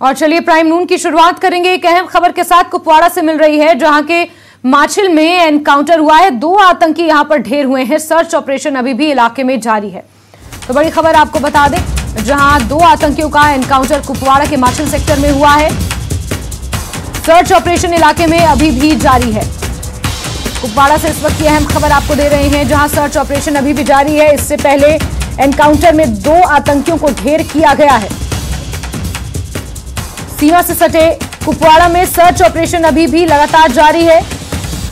और चलिए प्राइम नून की शुरुआत करेंगे एक अहम खबर के साथ। कुपवाड़ा से मिल रही है, जहां के माछिल में एनकाउंटर हुआ है। 2 आतंकी यहां पर ढेर हुए हैं। सर्च ऑपरेशन अभी भी इलाके में जारी है। तो बड़ी खबर आपको बता दें, जहां 2 आतंकियों का एनकाउंटर कुपवाड़ा के माछिल सेक्टर में हुआ है। सर्च ऑपरेशन इलाके में अभी भी जारी है। कुपवाड़ा से इस वक्त की अहम खबर आपको दे रहे हैं, जहां सर्च ऑपरेशन अभी भी जारी है। इससे पहले एनकाउंटर में 2 आतंकियों को ढेर किया गया है। सीमा से सटे कुपवाड़ा में सर्च ऑपरेशन अभी भी लगातार जारी है।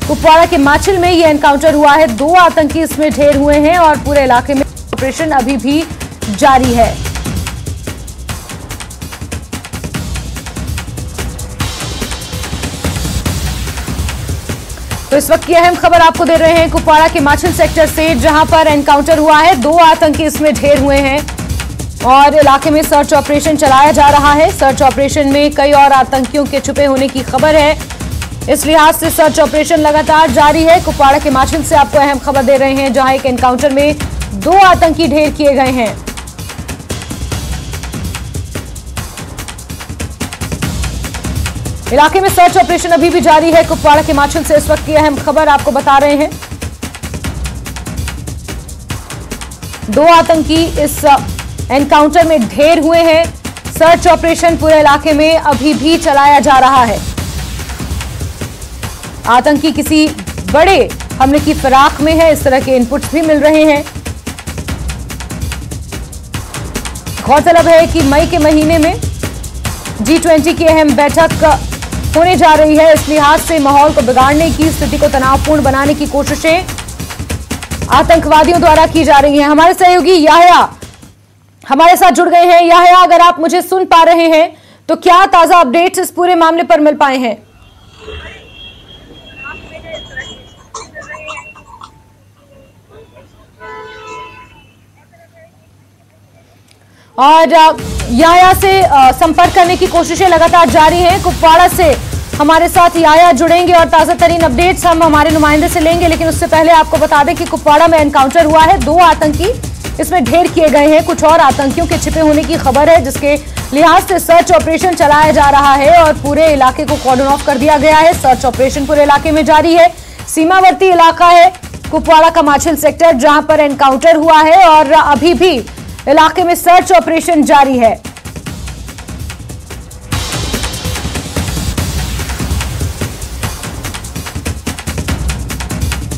कुपवाड़ा के माछिल में यह एनकाउंटर हुआ है। 2 आतंकी इसमें ढेर हुए हैं और पूरे इलाके में ऑपरेशन अभी भी जारी है। तो इस वक्त की अहम खबर आपको दे रहे हैं कुपवाड़ा के माछिल सेक्टर से, जहां पर एनकाउंटर हुआ है। 2 आतंकी इसमें ढेर हुए हैं और इलाके में सर्च ऑपरेशन चलाया जा रहा है। सर्च ऑपरेशन में कई और आतंकियों के छुपे होने की खबर है। इस लिहाज से सर्च ऑपरेशन लगातार जारी है। कुपवाड़ा के माछिल से आपको अहम खबर दे रहे हैं, जहां एक एनकाउंटर में 2 आतंकी ढेर किए गए हैं। इलाके में सर्च ऑपरेशन अभी भी जारी है। कुपवाड़ा के माछिल से इस वक्त की अहम खबर आपको बता रहे हैं। 2 आतंकी इस एनकाउंटर में ढेर हुए हैं। सर्च ऑपरेशन पूरे इलाके में अभी भी चलाया जा रहा है। आतंकी किसी बड़े हमले की फिराक में है, इस तरह के इनपुट्स भी मिल रहे हैं। गौरतलब है कि मई के महीने में G20 की अहम बैठक होने जा रही है। इस लिहाज से माहौल को बिगाड़ने की, स्थिति को तनावपूर्ण बनाने की कोशिशें आतंकवादियों द्वारा की जा रही हैं। हमारे सहयोगी याह्या हमारे साथ जुड़ गए हैं। याह्या, अगर आप मुझे सुन पा रहे हैं तो क्या ताजा अपडेट्स इस पूरे मामले पर मिल पाए हैं? और याह्या से संपर्क करने की कोशिशें लगातार जारी हैं। कुपवाड़ा से हमारे साथ याह्या जुड़ेंगे और ताजा तरीन अपडेट्स हम हमारे नुमाइंदे से लेंगे, लेकिन उससे पहले आपको बता दें कि कुपवाड़ा में एनकाउंटर हुआ है। 2 आतंकी इसमें ढेर किए गए हैं। कुछ और आतंकियों के छिपे होने की खबर है, जिसके लिहाज से सर्च ऑपरेशन चलाया जा रहा है और पूरे इलाके को कॉर्डन ऑफ कर दिया गया है। सर्च ऑपरेशन पूरे इलाके में जारी है। सीमावर्ती इलाका है कुपवाड़ा का माछिल सेक्टर, जहां पर एनकाउंटर हुआ है और अभी भी इलाके में सर्च ऑपरेशन जारी है।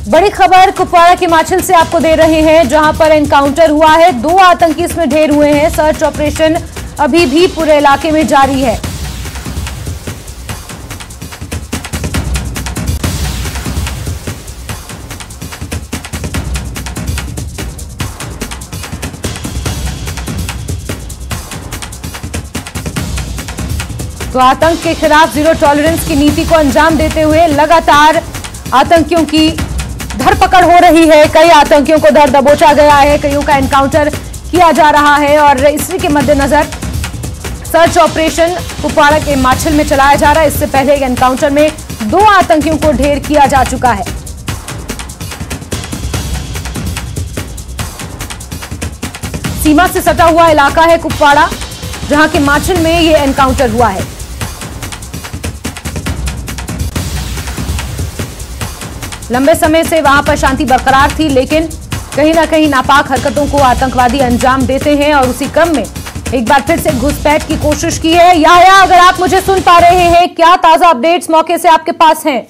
बड़ी खबर कुपवाड़ा के माछिल से आपको दे रहे हैं, जहां पर एनकाउंटर हुआ है। 2 आतंकी इसमें ढेर हुए हैं। सर्च ऑपरेशन अभी भी पूरे इलाके में जारी है। तो आतंक के खिलाफ जीरो टॉलरेंस की नीति को अंजाम देते हुए लगातार आतंकियों की धरपकड़ हो रही है। कई आतंकियों को धर दबोचा गया है, कईयों का एनकाउंटर किया जा रहा है और इसी के मद्देनजर सर्च ऑपरेशन कुपवाड़ा के माछिल में चलाया जा रहा है। इससे पहले एक एनकाउंटर में 2 आतंकियों को ढेर किया जा चुका है। सीमा से सटा हुआ इलाका है कुपवाड़ा, जहां के माछिल में यह एनकाउंटर हुआ है। लंबे समय से वहां पर शांति बरकरार थी, लेकिन कहीं ना कहीं नापाक हरकतों को आतंकवादी अंजाम देते हैं और उसी क्रम में एक बार फिर से घुसपैठ की कोशिश की है। याह्या, अगर आप मुझे सुन पा रहे हैं, क्या ताजा अपडेट्स मौके से आपके पास हैं?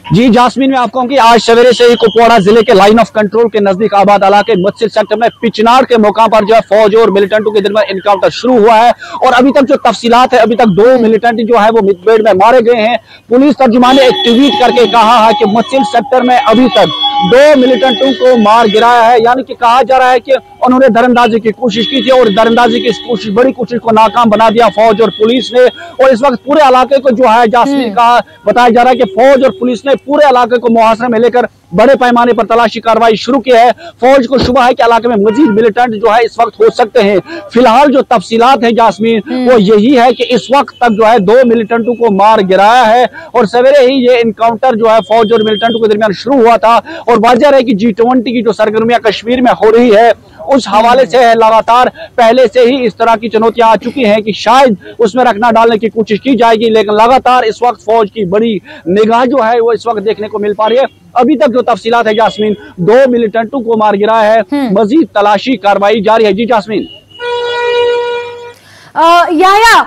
जी जास्मीन, मैं आपको कि आज सवेरे से ही कुपवाड़ा जिले के लाइन ऑफ कंट्रोल के नजदीक आबाद इलाके मस्जिद सेक्टर में पिचनाड़ के मौका पर जो है फौज और मिलिटेंटों के दरमियान एनकाउंटर शुरू हुआ है और अभी तक जो तफसीलात है, अभी तक 2 मिलिटेंट जो है वो मुठभेड़ में मारे गए हैं। पुलिस तर्जुमान ने एक ट्वीट करके कहा है कि मस्जिद सेक्टर में अभी तक 2 मिलिटेंटों को मार गिराया है, यानी कि कहा जा रहा है कि उन्होंने दरअंदाजी की कोशिश की थी और दरअंदाजी की इस बड़ी कोशिश को नाकाम बना दिया फौज और पुलिस ने। और इस वक्त पूरे इलाके को जो है जास्मीन कहा बताया जा रहा है कि फौज और पुलिस ने पूरे इलाके को मुहासरे में लेकर बड़े पैमाने पर तलाशी कार्रवाई शुरू की है। फौज को शुबा है कि इलाके में मजीद मिलिटेंट जो है इस वक्त हो सकते हैं। फिलहाल जो तफसीलात है जास्मीन वो यही है कि इस वक्त तक जो है 2 मिलिटेंटों को मार गिराया है और सवेरे ही ये इनकाउंटर जो है फौज और मिलिटेंटों के दरमियान शुरू हुआ था। और वाजह है कि G20 की जो सरगर्मियां कश्मीर में हो रही है उस हवाले से लगातार पहले से ही इस तरह की चुनौतियां आ चुकी हैं कि शायद उसमें रखना डालने की कोशिश की जाएगी, लेकिन लगातार इस वक्त फौज की बड़ी निगाह जो है वो इस वक्त देखने को मिल पा रही है। अभी तक जो तफसीलात है जास्मीन, 2 मिलिटेंटों को मार गिरा है, मजीद तलाशी कार्रवाई जारी है। जी जास्मीन। याया,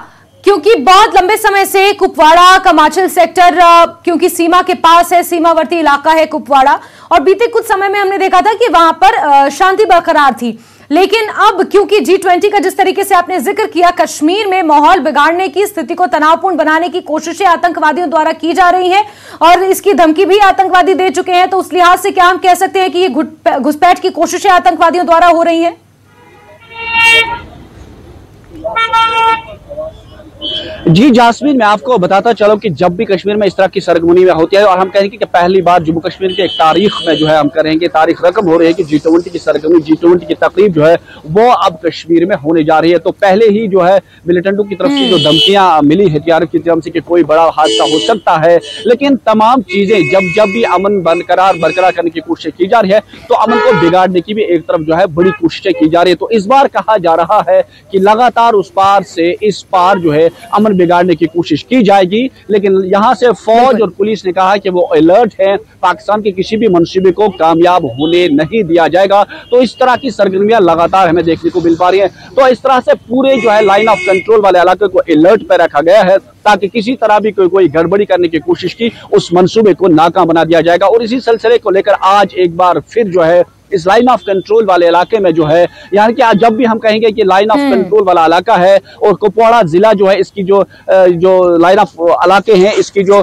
क्योंकि बहुत लंबे समय से कुपवाड़ा कमाचल सेक्टर क्योंकि सीमा के पास है, सीमावर्ती इलाका है कुपवाड़ा, और बीते कुछ समय में हमने देखा था कि वहां पर शांति बरकरार थी, लेकिन अब क्योंकि G20 का जिस तरीके से आपने जिक्र किया, कश्मीर में माहौल बिगाड़ने की, स्थिति को तनावपूर्ण बनाने की कोशिशें आतंकवादियों द्वारा की जा रही हैं और इसकी धमकी भी आतंकवादी दे चुके हैं, तो उस लिहाज से क्या हम कह सकते हैं कि ये घुसपैठ की कोशिशें आतंकवादियों द्वारा हो रही हैं? जी जास्मीन, मैं आपको बताता चलो कि जब भी कश्मीर में इस तरह की सरगर्मी में होती है, और हम कहेंगे कि पहली बार जम्मू कश्मीर के एक तारीख में जो है हम करेंगे, तारीख रकम हो रही है कि G20 की सरगर्मी, G20 की तकरीब जो है वो अब कश्मीर में होने जा रही है। तो पहले ही जो है मिलिटेंटों की तरफ से जो धमकियां मिली हथियारों की तरफ से कि कोई बड़ा हादसा हो सकता है, लेकिन तमाम चीजें जब भी अमन बरकरार करने की कोशिश की जा रही है, तो अमन को बिगाड़ने की भी एक तरफ जो है बड़ी कोशिशें की जा रही है। तो इस बार कहा जा रहा है कि लगातार उस पार से इस पार जो है अमन बिगाड़ने की कोशिश की जाएगी, लेकिन यहां से फौज और पुलिस ने कहा कि वो अलर्ट है, पाकिस्तान के किसी भी मंसूबे को कामयाब होने नहीं दिया जाएगा। तो इस तरह की सरगर्मियां लगातार हमें देखने को मिल पा रही हैं। तो इस तरह से पूरे जो है लाइन ऑफ कंट्रोल वाले इलाके को अलर्ट पर रखा गया है, ताकि किसी तरह भी कोई गड़बड़ी करने की कोशिश की उस मंसूबे को नाकाम बना दिया जाएगा। और इसी सिलसिले को लेकर आज एक बार फिर जो है इस लाइन ऑफ कंट्रोल वाले इलाके में जो है, यानी कि जब भी हम कहेंगे कि लाइन ऑफ कंट्रोल वाला इलाका है और कुपवाड़ा जिला जो है, इसकी जो लाइन ऑफ इलाके हैं, इसकी जो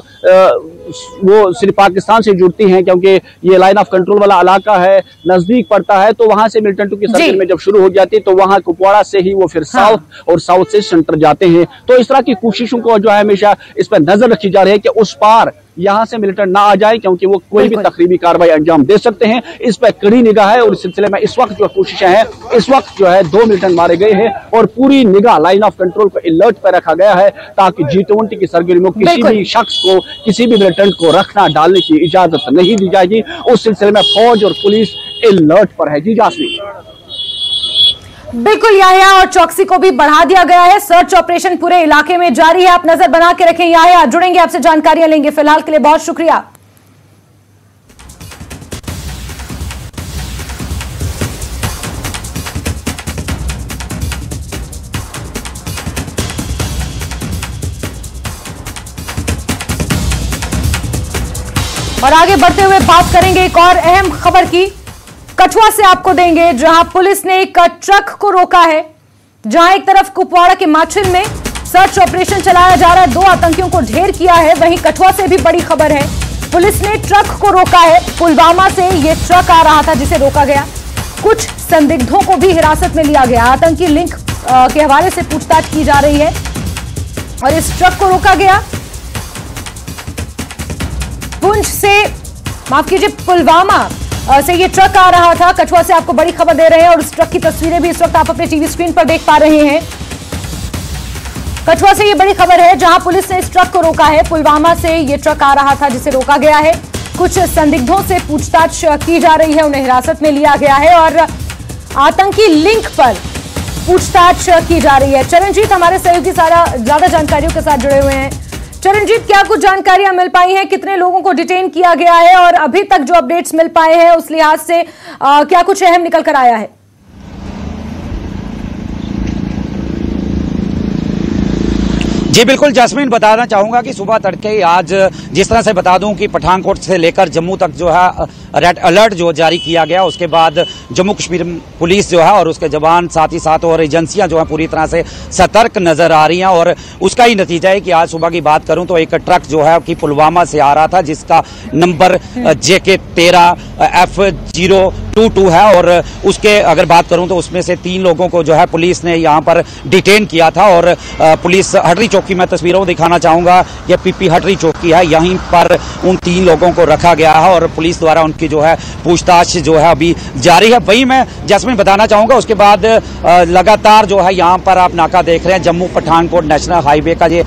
वो सिर्फ पाकिस्तान से जुड़ती हैं, क्योंकि ये लाइन ऑफ कंट्रोल वाला इलाका है, नजदीक पड़ता है। तो वहां से मिलिटेंटों की सरगर्मी जब शुरू हो जाती है तो वहां कुपवाड़ा से ही वो फिर साउथ और साउथ से सेंटर जाते हैं। तो इस तरह की कोशिशों को जो है हमेशा इस पर नजर रखी जा रही है कि उस पार यहां से मिलिटेंट ना आ जाए, क्योंकि वो कोई भी तकरीबी कार्रवाई अंजाम दे सकते हैं। इस पर कड़ी निगाह है और इस सिलसिले में इस वक्त जो कोशिशें हैं, इस वक्त जो है 2 मिलिटेंट मारे गए हैं और पूरी निगाह लाइन ऑफ कंट्रोल को अलर्ट पर रखा गया है, ताकि G20 की सरगर्मियों किसी भी शख्स को, किसी भी मिलिटेंट को रखना डालने की इजाजत नहीं दी जाएगी। उस सिलसिले में फौज और पुलिस अलर्ट पर है। जी जास्मीन। बिल्कुल याया, और चौकसी को भी बढ़ा दिया गया है, सर्च ऑपरेशन पूरे इलाके में जारी है, आप नजर बना के रखें। याया, जुड़ेंगे आपसे, जानकारियां लेंगे। फिलहाल के लिए बहुत शुक्रिया। और आगे बढ़ते हुए बात करेंगे एक और अहम खबर की, कठुआ से आपको देंगे, जहां पुलिस ने एक ट्रक को रोका है। जहां एक तरफ कुपवाड़ा के माछिल में सर्च ऑपरेशन चलाया जा रहा है, 2 आतंकियों को ढेर किया है, वहीं कठुआ से भी बड़ी खबर है, पुलिस ने ट्रक को रोका है। पुलवामा से यह ट्रक आ रहा था जिसे रोका गया। कुछ संदिग्धों को भी हिरासत में लिया गया। आतंकी लिंक के हवाले से पूछताछ की जा रही है और इस ट्रक को रोका गया। पुंछ से, माफ कीजिए, पुलवामा से ये ट्रक आ रहा था। कठुआ से आपको बड़ी खबर दे रहे हैं और उस ट्रक की तस्वीरें भी इस वक्त आप अपने टीवी स्क्रीन पर देख पा रहे हैं। कठुआ से ये बड़ी खबर है, जहां पुलिस ने इस ट्रक को रोका है। पुलवामा से ये ट्रक आ रहा था जिसे रोका गया है। कुछ संदिग्धों से पूछताछ की जा रही है, उन्हें हिरासत में लिया गया है और आतंकी लिंक पर पूछताछ की जा रही है। चरणजीत हमारे सहयोगी ज्यादा जानकारियों के साथ जुड़े हुए हैं। चरणजीत, क्या कुछ जानकारियां मिल पाई हैं, कितने लोगों को डिटेन किया गया है और अभी तक जो अपडेट्स मिल पाए हैं उस लिहाज से क्या कुछ अहम निकल कर आया है? जी बिल्कुल जास्मीन, बताना चाहूंगा कि सुबह तड़के आज जिस तरह से बता दूं कि पठानकोट से लेकर जम्मू तक जो है रेड अलर्ट जो जारी किया गया, उसके बाद जम्मू कश्मीर पुलिस जो है और उसके जवान साथ ही साथ और एजेंसियां जो है पूरी तरह से सतर्क नजर आ रही हैं। और उसका ही नतीजा है कि आज सुबह की बात करूं तो एक ट्रक जो है कि पुलवामा से आ रहा था, जिसका नंबर JK 13 F022 है और उसके अगर बात करूं तो उसमें से 3 लोगों को जो है पुलिस ने यहां पर डिटेन किया था और पुलिस हटरी चौकी चौकी मैं तस्वीरों में दिखाना चाहूँगा, ये पीपी हटरी चौकी है। यहीं पर उन 3 लोगों को रखा गया है और पुलिस द्वारा उनकी जो है पूछताछ जो है अभी जारी है। वहीं मैं जैस्मिन बताना चाहूँगा, उसके बाद लगातार जो है यहाँ पर आप नाका देख रहे हैं, जम्मू पठानकोट नेशनल हाईवे का ये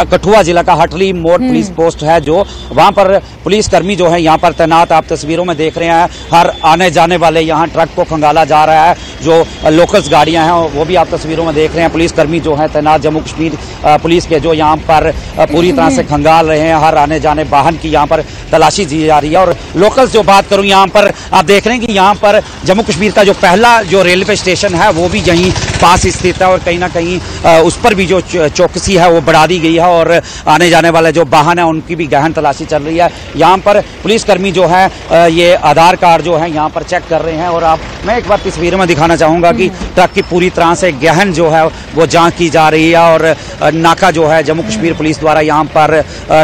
कठुआ जिला का हटरी मोड़ पुलिस पोस्ट है, जो वहाँ पर पुलिस कर्मी जो है यहाँ पर तैनात आप तस्वीरों में देख रहे हैं। हर आने जाने वाले यहाँ ट्रक को खंगाला जा रहा है, जो लोकल्स गाड़ियाँ हैं वो भी आप तस्वीरों में देख रहे हैं। पुलिस कर्मी जो है तैनात जम्मू कश्मीर पुलिस के जो यहाँ पर पूरी तरह से खंगाल रहे हैं। हर आने जाने वाहन की यहाँ पर तलाशी दी जा रही है। और लोकल्स जो बात करूँ, यहाँ पर आप देख रहे हैं कि यहाँ पर जम्मू कश्मीर का जो पहला जो रेलवे स्टेशन है वो भी यहीं पास स्थित है और कहीं ना कहीं उस पर भी जो चौकसी है वो बढ़ा दी गई है और आने जाने वाले जो वाहन है उनकी भी गहन तलाशी चल रही है। यहाँ पर पुलिसकर्मी जो है ये आधार कार्ड जो है यहाँ पर चेक कर रहे हैं। और आप मैं एक बार तस्वीर में दिखाना चाहूँगा कि ट्रक की पूरी तरह से गहन जो है वो जाँच की जा रही है। और नाका जो है जम्मू कश्मीर पुलिस द्वारा यहाँ पर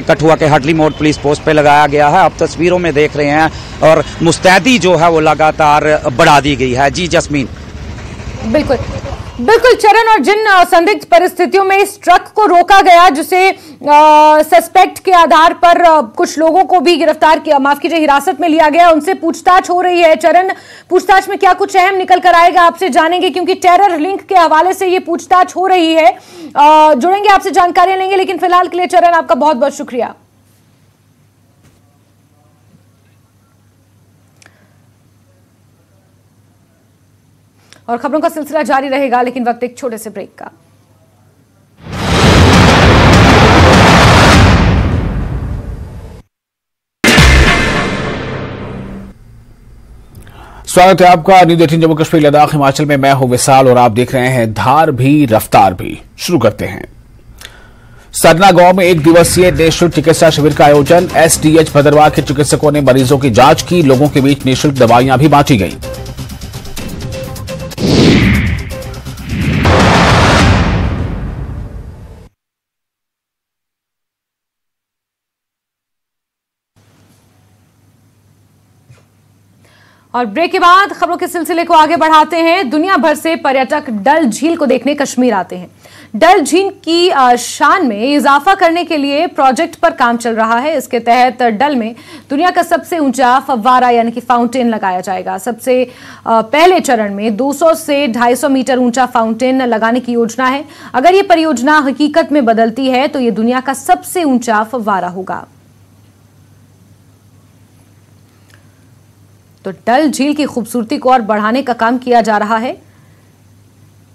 कठुआ के हटली मोड़ पुलिस पोस्ट पे लगाया गया है, आप तस्वीरों में देख रहे हैं। और मुस्तैदी जो है वो लगातार बढ़ा दी गई है। जी जस्मीन। बिल्कुल बिल्कुल चरण, और जिन संदिग्ध परिस्थितियों में इस ट्रक को रोका गया, जिसे सस्पेक्ट के आधार पर कुछ लोगों को भी गिरफ्तार किया, माफ कीजिए हिरासत में लिया गया, उनसे पूछताछ हो रही है। चरण, पूछताछ में क्या कुछ अहम निकल कर आएगा आपसे जानेंगे, क्योंकि टेरर लिंक के हवाले से ये पूछताछ हो रही है। जुड़ेंगे आपसे, जानकारियां लेंगे, लेकिन फिलहाल के लिए चरण आपका बहुत बहुत शुक्रिया। और खबरों का सिलसिला जारी रहेगा, लेकिन वक्त एक छोटे से ब्रेक का। स्वागत है आपका न्यूज़ 18 जम्मू कश्मीर लद्दाख हिमाचल में। मैं हूं विशाल और आप देख रहे हैं धार भी रफ्तार भी। शुरू करते हैं। सरना गांव में 1 दिवसीय निःशुल्क चिकित्सा शिविर का आयोजन। एसडीएच भद्रवाह के चिकित्सकों ने मरीजों की जांच की, लोगों के बीच निःशुल्क दवाइयां भी बांटी गईं। और ब्रेक के बाद खबरों के सिलसिले को आगे बढ़ाते हैं। दुनिया भर से पर्यटक डल झील को देखने कश्मीर आते हैं। डल झील की शान में इजाफा करने के लिए प्रोजेक्ट पर काम चल रहा है। इसके तहत डल में दुनिया का सबसे ऊंचा फव्वारा यानी कि फाउंटेन लगाया जाएगा। सबसे पहले चरण में 200 से 250 मीटर ऊंचा फाउंटेन लगाने की योजना है। अगर ये परियोजना हकीकत में बदलती है तो ये दुनिया का सबसे ऊंचा फव्वारा होगा। तो डल झील की खूबसूरती को और बढ़ाने का काम किया जा रहा है।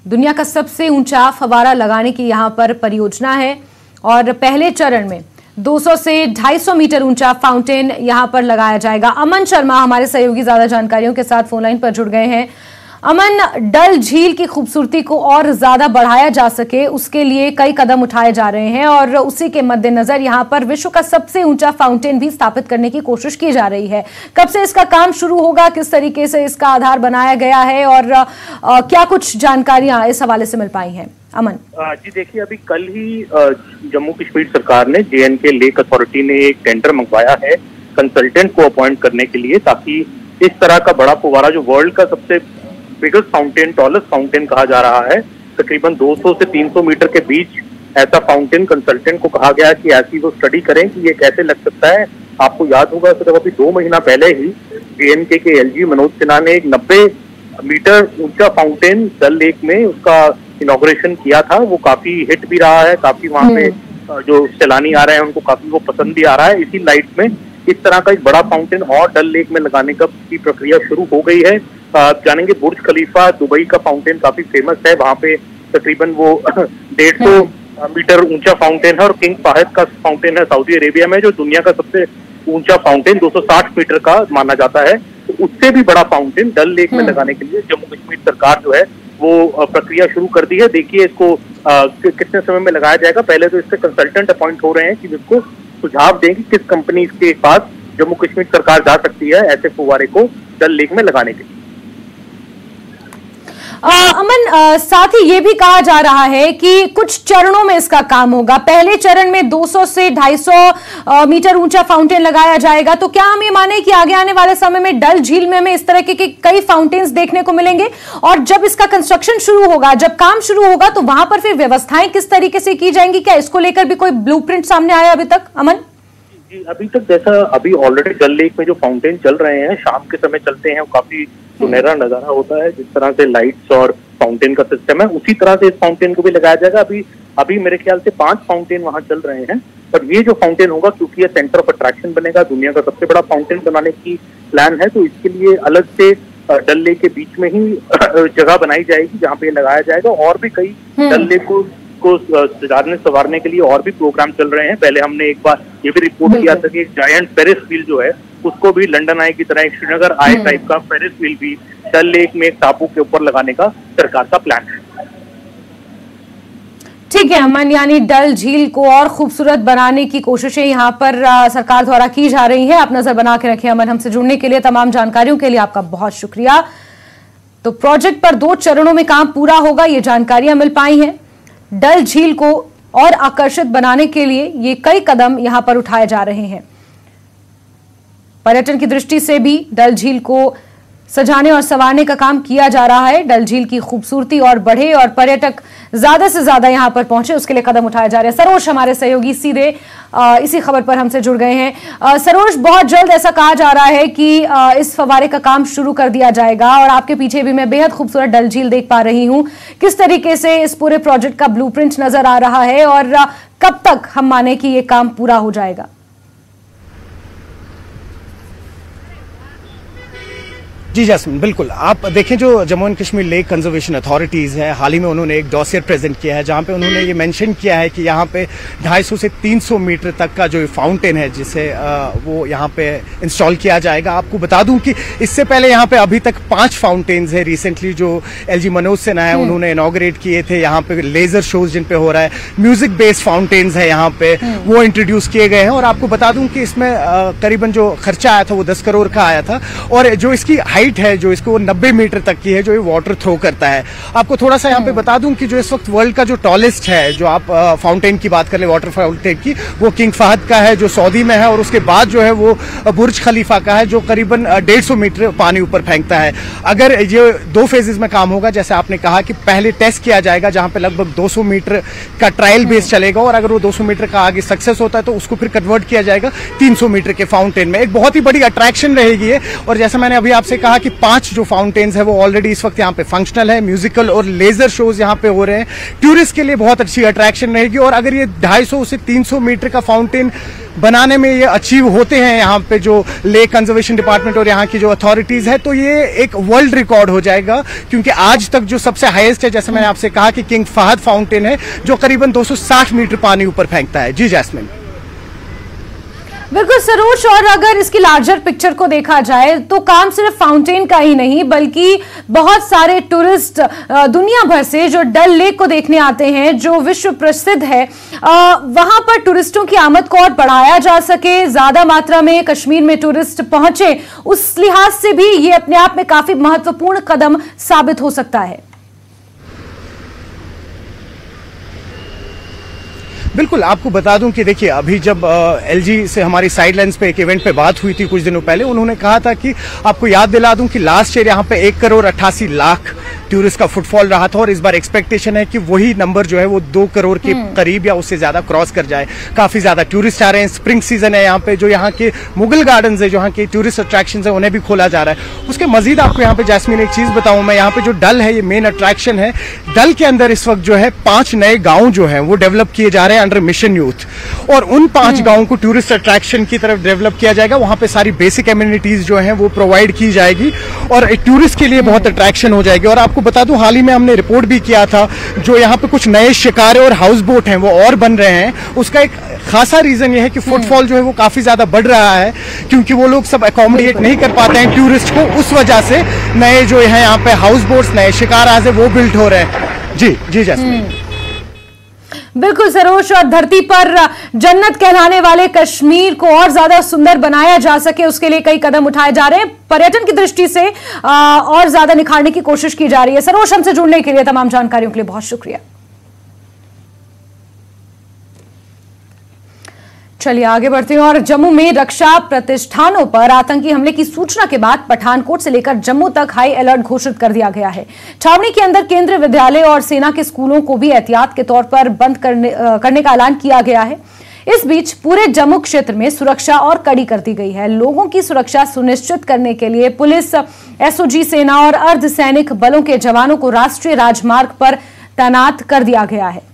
दुनिया का सबसे ऊंचा फव्वारा लगाने की यहां पर परियोजना है और पहले चरण में 200 से 250 मीटर ऊंचा फाउंटेन यहां पर लगाया जाएगा। अमन शर्मा हमारे सहयोगी ज्यादा जानकारियों के साथ फोनलाइन पर जुड़ गए हैं। अमन, डल झील की खूबसूरती को और ज्यादा बढ़ाया जा सके उसके लिए कई कदम उठाए जा रहे हैं और उसी के मद्देनजर यहां पर विश्व का सबसे ऊंचा फाउंटेन भी स्थापित करने की कोशिश की जा रही है। कब से इसका काम शुरू होगा, किस तरीके से इसका आधार बनाया गया है और क्या कुछ जानकारियां इस हवाले से मिल पाई हैं? अमन जी देखिए, अभी कल ही जम्मू कश्मीर सरकार ने JNK लेक अथॉरिटी ने एक टेंडर मंगवाया है कंसल्टेंट को अपॉइंट करने के लिए, ताकि इस तरह का बड़ा फव्वारा जो वर्ल्ड का सबसे बिगेस्ट फाउंटेन, टॉलेस्ट फाउंटेन कहा जा रहा है, तकरीबन 200 से 300 मीटर के बीच ऐसा फाउंटेन कंसल्टेंट को कहा गया कि ऐसी वो स्टडी करें कि ये कैसे लग सकता है। आपको याद होगा सिर्फ अभी 2 महीना पहले ही JNK के LG मनोज सिन्हा ने एक 90 मीटर ऊंचा फाउंटेन डल लेक में उसका इनॉग्रेशन किया था। वो काफी हिट भी रहा है, काफी वहां पे जो सैलानी आ रहे हैं उनको काफी वो पसंद भी आ रहा है। इसी लाइट में इस तरह का एक बड़ा फाउंटेन और डल लेक में लगाने की प्रक्रिया शुरू हो गई है। जानेंगे बुर्ज खलीफा दुबई का फाउंटेन काफी फेमस है, वहां पे तकरीबन वो 150 मीटर ऊंचा फाउंटेन है। और किंग फाहद का फाउंटेन है सऊदी अरेबिया में, जो दुनिया का सबसे ऊंचा फाउंटेन 260 मीटर का माना जाता है। तो उससे भी बड़ा फाउंटेन डल लेक में लगाने के लिए जम्मू कश्मीर सरकार जो है वो प्रक्रिया शुरू कर दी है। देखिए इसको कितने समय में लगाया जाएगा। पहले तो इससे कंसल्टेंट अपॉइंट हो रहे हैं कि जिसको सुझाव देंगे किस कंपनी के पास जम्मू कश्मीर सरकार जा सकती है ऐसे फव्वारे को डल लेक में लगाने के लिए। अमन, साथ ही ये भी कहा जा रहा है कि कुछ चरणों में इसका काम होगा। पहले चरण में 200 से 250 मीटर ऊंचा फाउंटेन लगाया जाएगा, तो क्या हम ये माने कि आगे आने वाले समय में डल झील में हमें इस तरह के कई फाउंटेन्स देखने को मिलेंगे? और जब इसका कंस्ट्रक्शन शुरू होगा, जब काम शुरू होगा, तो वहां पर फिर व्यवस्थाएं किस तरीके से की जाएंगी? क्या इसको लेकर भी कोई ब्लूप्रिंट सामने आया अभी तक, अमन? जी, अभी तक जैसा अभी ऑलरेडी डल लेक में जो फाउंटेन चल रहे हैं, शाम के समय चलते हैं, वो काफी सुनहरा नजारा होता है। जिस तरह से लाइट्स और फाउंटेन का सिस्टम है, उसी तरह से इस फाउंटेन को भी लगाया जाएगा। अभी मेरे ख्याल से 5 फाउंटेन वहां चल रहे हैं, पर ये जो फाउंटेन होगा, क्योंकि ये सेंटर ऑफ अट्रैक्शन बनेगा, दुनिया का सबसे बड़ा फाउंटेन बनाने की प्लान है, तो इसके लिए अलग से डल लेक के बीच में ही जगह बनाई जाएगी जहाँ पे लगाया जाएगा। और भी कई डल लेक को सजाने संवारने के लिए और भी प्रोग्राम चल रहे हैं। पहले हमने एक बार ये भी रिपोर्ट किया था कि एक जायंट फेरिस व्हील जो है, उसको भी लंदन आई की तरह एक श्रीनगर आई टाइप का फेरिस व्हील भी डल लेक में एक टापू के ऊपर लगाने का सरकार का प्लान है। ठीक है अमन, यानी डल झील को और खूबसूरत बनाने की कोशिशें यहाँ पर सरकार द्वारा की जा रही है। आप नजर बना के रखें अमन। हमसे जुड़ने के लिए, तमाम जानकारियों के लिए आपका बहुत शुक्रिया। तो प्रोजेक्ट पर 2 चरणों में काम पूरा होगा, ये जानकारियां मिल पाई हैं। डल झील को और आकर्षित बनाने के लिए ये कई कदम यहां पर उठाए जा रहे हैं। पर्यटन की दृष्टि से भी डल झील को सजाने और संवारने का काम किया जा रहा है। डल झील की खूबसूरती और बढ़े और पर्यटक ज्यादा से ज्यादा यहां पर पहुंचे, उसके लिए कदम उठाए जा रहे हैं। सरोज हमारे सहयोगी सीधे इसी खबर पर हमसे जुड़ गए हैं। सरोज, बहुत जल्द ऐसा कहा जा रहा है कि इस फव्वारे का काम शुरू कर दिया जाएगा, और आपके पीछे भी मैं बेहद खूबसूरत डल झील देख पा रही हूं। किस तरीके से इस पूरे प्रोजेक्ट का ब्लूप्रिंट नजर आ रहा है, और कब तक हम माने कि ये काम पूरा हो जाएगा? जी जैस्मिन, बिल्कुल। आप देखें, जो Jammu and Kashmir lake conservation authorities है, हाल ही में उन्होंने एक डॉसियर प्रेजेंट किया है जहां पे उन्होंने ये मेंशन किया है कि यहाँ पे 250 से 300 मीटर तक का जो फाउंटेन है, जिसे वो यहाँ पे इंस्टॉल किया जाएगा। आपको बता दूं कि इससे पहले यहाँ पे अभी तक 5 फाउंटेन्स है। रिसेंटली जो LG मनोज सिन्हा है, उन्होंने इनॉग्रेट किए थे। यहाँ पे लेजर शोज जिन पे हो रहा है, म्यूजिक बेस्ड फाउंटेन्स है यहाँ पे, वो इंट्रोड्यूस किए गए हैं। और आपको बता दूं कि इसमें करीबन जो खर्चा आया था वो 10 करोड़ का आया था, और जो इसकी हाइट है, जो इसको 90 मीटर तक की है, जो ये वाटर थ्रो करता है। आपको थोड़ा सा यहाँ पे बता दूं कि जो इस वक्त वर्ल्ड का जो टॉलेस्ट है, जो आप फाउंटेन की बात कर ले, वाटर फाउंटेन की, वो किंग फहद का है जो सऊदी में है, और उसके बाद जो है वो बुर्ज खलीफा का है जो करीबन 150 मीटर पानी ऊपर फेंकता है। अगर ये 2 फेजेस में काम होगा, जैसे आपने कहा कि पहले टेस्ट किया जाएगा जहां पे लगभग 200 मीटर का ट्रायल बेस चलेगा, और अगर वो 200 मीटर का आगे सक्सेस होता है तो उसको फिर कन्वर्ट किया जाएगा 300 मीटर के फाउंटेन में। एक बहुत ही बड़ी अट्रैक्शन रहेगी है। और जैसे मैंने अभी आपसे कहा कि 5 जो फाउंटेन्स है वो ऑलरेडी इस वक्त यहाँ पे फंक्शनल है। म्यूजिकल और लेजर शोज यहाँ पे हो रहे हैं। टूरिस्ट के लिए बहुत अच्छी अट्रैक्शन रहेगी। और अगर ये 250 से 300 मीटर का फाउंटेन बनाने में ये अचीव होते हैं यहाँ पे जो लेक कंजर्वेशन डिपार्टमेंट और यहाँ की जो अथॉरिटीज है, तो ये एक वर्ल्ड रिकॉर्ड हो जाएगा। क्योंकि आज तक जो सबसे हाईएस्ट है, जैसे मैंने आपसे कहा कि किंग फहद फाउंटेन है, जो करीबन 260 मीटर पानी ऊपर फेंकता है। जी जैस्मिन। बिल्कुल सरोज, और अगर इसकी लार्जर पिक्चर को देखा जाए तो काम सिर्फ फाउंटेन का ही नहीं, बल्कि बहुत सारे टूरिस्ट दुनिया भर से जो डल लेक को देखने आते हैं, जो विश्व प्रसिद्ध है, वहां पर टूरिस्टों की आमद को और बढ़ाया जा सके, ज्यादा मात्रा में कश्मीर में टूरिस्ट पहुंचे, उस लिहाज से भी ये अपने आप में काफी महत्वपूर्ण कदम साबित हो सकता है। बिल्कुल, आपको बता दूं कि देखिए, अभी जब LG से हमारी साइडलाइंस पे एक इवेंट पे बात हुई थी कुछ दिनों पहले, उन्होंने कहा था कि आपको याद दिला दूं कि लास्ट ईयर यहाँ पे 1 करोड़ 88 लाख टूरिस्ट का फुटफॉल रहा था, और इस बार एक्सपेक्टेशन है कि वही नंबर जो है वो 2 करोड़ के करीब या उससे ज्यादा क्रॉस कर जाए। काफी ज्यादा टूरिस्ट आ रहे हैं। स्प्रिंग सीजन है यहाँ पे, जो यहाँ के मुगल गार्डन्स है, जो यहाँ के टूरिस्ट अट्रैक्शन है, उन्हें भी खोला जा रहा है। उसके मजीद आपको यहाँ पे जैस्मिन एक चीज बताऊं मैं, यहाँ पे जो डल है, ये मेन अट्रैक्शन है। डल के अंदर इस वक्त जो है 5 नए गाँव जो है वो डेवलप किए जा रहे हैं अंडर मिशन यूथ, और उन 5 गाँव को टूरिस्ट अट्रैक्शन की तरफ डेवलप किया जाएगा। वहां पे सारी बेसिक एमिनिटीज जो हैं वो प्रोवाइड की जाएगी, और एक टूरिस्ट के लिए बहुत अट्रैक्शन हो जाएगी। और आपको बता दूं, हाल ही में हमने रिपोर्ट भी किया था, जो यहाँ पे कुछ नए शिकारे और हाउस बोट हैं वो और बन रहे हैं। उसका एक खासा रीजन ये है कि फुटफॉल जो है वो काफी ज्यादा बढ़ रहा है, क्योंकि वो लोग सब अकोमोडेट नहीं कर पाते हैं टूरिस्ट को। उस वजह से नए जो है यहाँ पे हाउस बोट्स, नए शिकाराज है वो बिल्ड हो रहे हैं। जी जी जैस्मिन। बिल्कुल सरोज, और धरती पर जन्नत कहलाने वाले कश्मीर को और ज्यादा सुंदर बनाया जा सके उसके लिए कई कदम उठाए जा रहे हैं। पर्यटन की दृष्टि से और ज्यादा निखारने की कोशिश की जा रही है। सरोज, हमसे जुड़ने के लिए, तमाम जानकारियों के लिए बहुत शुक्रिया। चलिए आगे बढ़ते हैं और जम्मू में रक्षा प्रतिष्ठानों पर आतंकी हमले की सूचना के बाद पठानकोट से लेकर जम्मू तक हाई अलर्ट घोषित कर दिया गया है। छावनी के अंदर केंद्रीय विद्यालय और सेना के स्कूलों को भी एहतियात के तौर पर बंद करने का ऐलान किया गया है। इस बीच पूरे जम्मू क्षेत्र में सुरक्षा और कड़ी कर दी गई है। लोगों की सुरक्षा सुनिश्चित करने के लिए पुलिस, एसओजी, सेना और अर्धसैनिक बलों के जवानों को राष्ट्रीय राजमार्ग पर तैनात कर दिया गया है।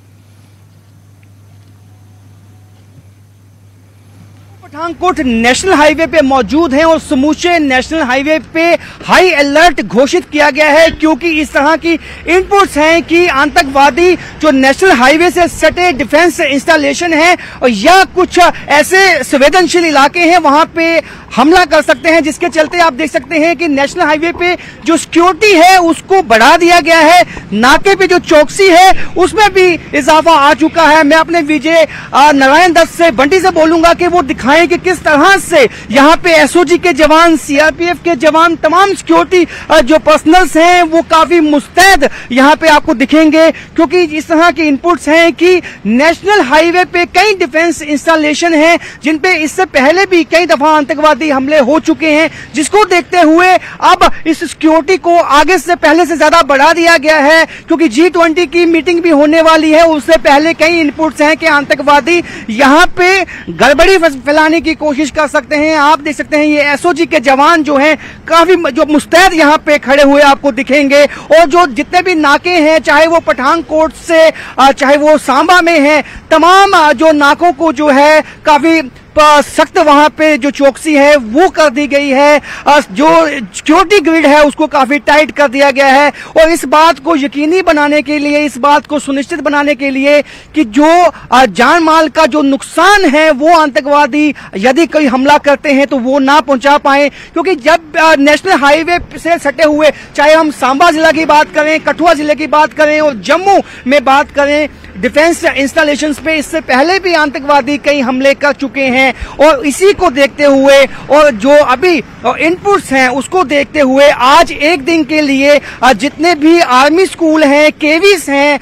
पठानकोट नेशनल हाईवे पे मौजूद हैं और समूचे नेशनल हाईवे पे हाई अलर्ट घोषित किया गया है, क्योंकि इस तरह की इनपुट्स हैं कि आतंकवादी जो नेशनल हाईवे से सटे डिफेंस इंस्टॉलेशन है और या कुछ ऐसे संवेदनशील इलाके हैं वहां पे हमला कर सकते हैं, जिसके चलते आप देख सकते हैं कि नेशनल हाईवे पे जो सिक्योरिटी है उसको बढ़ा दिया गया है। नाके पे जो चौकसी है उसमें भी इजाफा आ चुका है। मैं अपने विजय नारायण दत्त से, बंटी से बोलूंगा कि वो दिखाएं कि किस तरह से यहाँ पे एसओजी के जवान, सीआरपीएफ के जवान, तमाम सिक्योरिटी जो पर्सनल्स हैं वो काफी मुस्तैद यहाँ पे आपको दिखेंगे, क्योंकि इस तरह के इनपुट्स हैं कि नेशनल हाईवे पे कई डिफेंस इंस्टॉलेशन हैं जिनपे इससे पहले भी कई दफा आतंकवादी हमले हो चुके हैं, जिसको देखते हुए अब इस सिक्योरिटी को आगे से पहले से ज्यादा बढ़ा दिया गया है, क्योंकि G20 की मीटिंग भी होने वाली है। उससे पहले कई इनपुट्स हैं कि आतंकवादी यहाँ पे गड़बड़ी फैलाने की कोशिश कर सकते हैं। आप देख सकते हैं ये एसओजी के जवान जो हैं काफी जो मुस्तैद यहाँ पे खड़े हुए आपको दिखेंगे, और जो जितने भी नाके हैं, चाहे वो पठानकोट से चाहे वो सांबा में है, तमाम जो नाकों को जो है काफी सख्त वहां पे जो चौकसी है वो कर दी गई है। जो सिक्योरिटी ग्रिड है उसको काफी टाइट कर दिया गया है, और इस बात को यकीनी बनाने के लिए, इस बात को सुनिश्चित बनाने के लिए कि जो जान माल का जो नुकसान है वो आतंकवादी यदि कोई हमला करते हैं तो वो ना पहुंचा पाए, क्योंकि जब नेशनल हाईवे से सटे हुए, चाहे हम सांबा जिला की बात करें, कठुआ जिले की बात करें और जम्मू में बात करें, डिफेंस इंस्टॉलेशंस पे इससे पहले भी आतंकवादी कई हमले कर चुके हैं, और इसी को देखते हुए और जो अभी इनपुट्स हैं उसको देखते हुए आज एक दिन के लिए जितने भी आर्मी स्कूल हैं, केवीस हैं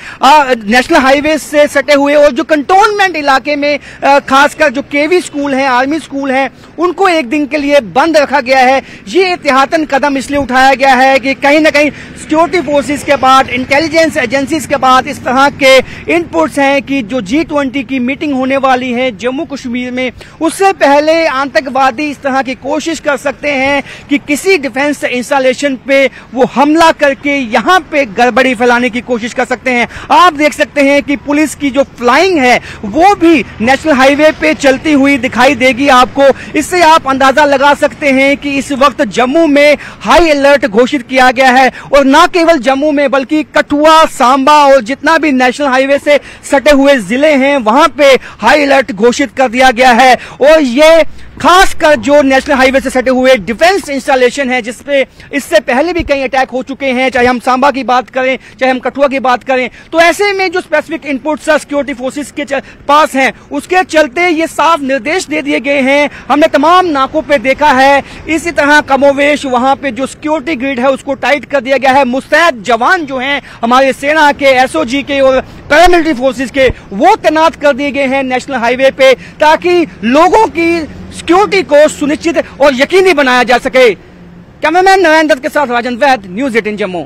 नेशनल हाईवे से सटे हुए, और जो कंटोनमेंट इलाके में खासकर जो केवी स्कूल हैं, आर्मी स्कूल हैं, उनको एक दिन के लिए बंद रखा गया है। ये एहतियातन कदम इसलिए उठाया गया है कि कहीं ना कहीं सिक्योरिटी फोर्सेस के बाद, इंटेलिजेंस एजेंसीज के बाद इस तरह के इनपुट्स हैं कि जो G20 की मीटिंग होने वाली है जम्मू कश्मीर में, उससे पहले आतंकवादी इस तरह की कोशिश कर सकते हैं कि किसी डिफेंस इंस्टॉलेशन पे वो हमला करके यहाँ पे गड़बड़ी फैलाने की कोशिश कर सकते हैं। आप देख सकते हैं कि पुलिस की जो फ्लाइंग है वो भी नेशनल हाईवे पे चलती हुई दिखाई देगी आपको। इससे आप अंदाजा लगा सकते हैं कि इस वक्त जम्मू में हाई अलर्ट घोषित किया गया है, और न केवल जम्मू में बल्कि कठुआ, सांबा और जितना भी नेशनल हाईवे से सटे हुए जिले हैं वहां पे हाई अलर्ट घोषित कर दिया गया है। और ये खासकर जो नेशनल हाईवे से सटे हुए डिफेंस इंस्टॉलेशन है, जिसपे इससे पहले भी कई अटैक हो चुके हैं, चाहे हम सांबा की बात करें, चाहे हम कठुआ की बात करें, तो ऐसे में जो स्पेसिफिक इनपुट्स सिक्योरिटी फोर्सेस के पास हैं उसके चलते ये साफ निर्देश दे दिए गए हैं। हमने तमाम नाकों पे देखा है इसी तरह कमोवेश वहां पे जो सिक्योरिटी ग्रिड है उसको टाइट कर दिया गया है। मुस्तैद जवान जो हैं हमारे सेना के, एसओजी के और पैरामिलिट्री फोर्सेस के, वो तैनात कर दिए गए हैं नेशनल हाईवे पे, ताकि लोगों की सिक्योरिटी को सुनिश्चित और यकीनी बनाया जा सके। कैमरामैन नारायण दत्त के साथ राजन वैद, न्यूज़ 18 जम्मू।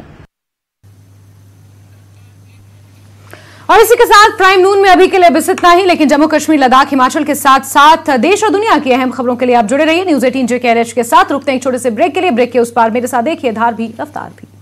और इसी के साथ प्राइम नून में अभी के लिए बस इतना ही, लेकिन जम्मू कश्मीर, लद्दाख, हिमाचल के साथ साथ देश और दुनिया की अहम खबरों के लिए आप जुड़े रहिए न्यूज़ 18 JKRH के साथ। रुकते हैं एक छोटे से ब्रेक के लिए। ब्रेक के उस पार मेरे साथ देखिए धार भी रफ्तार भी।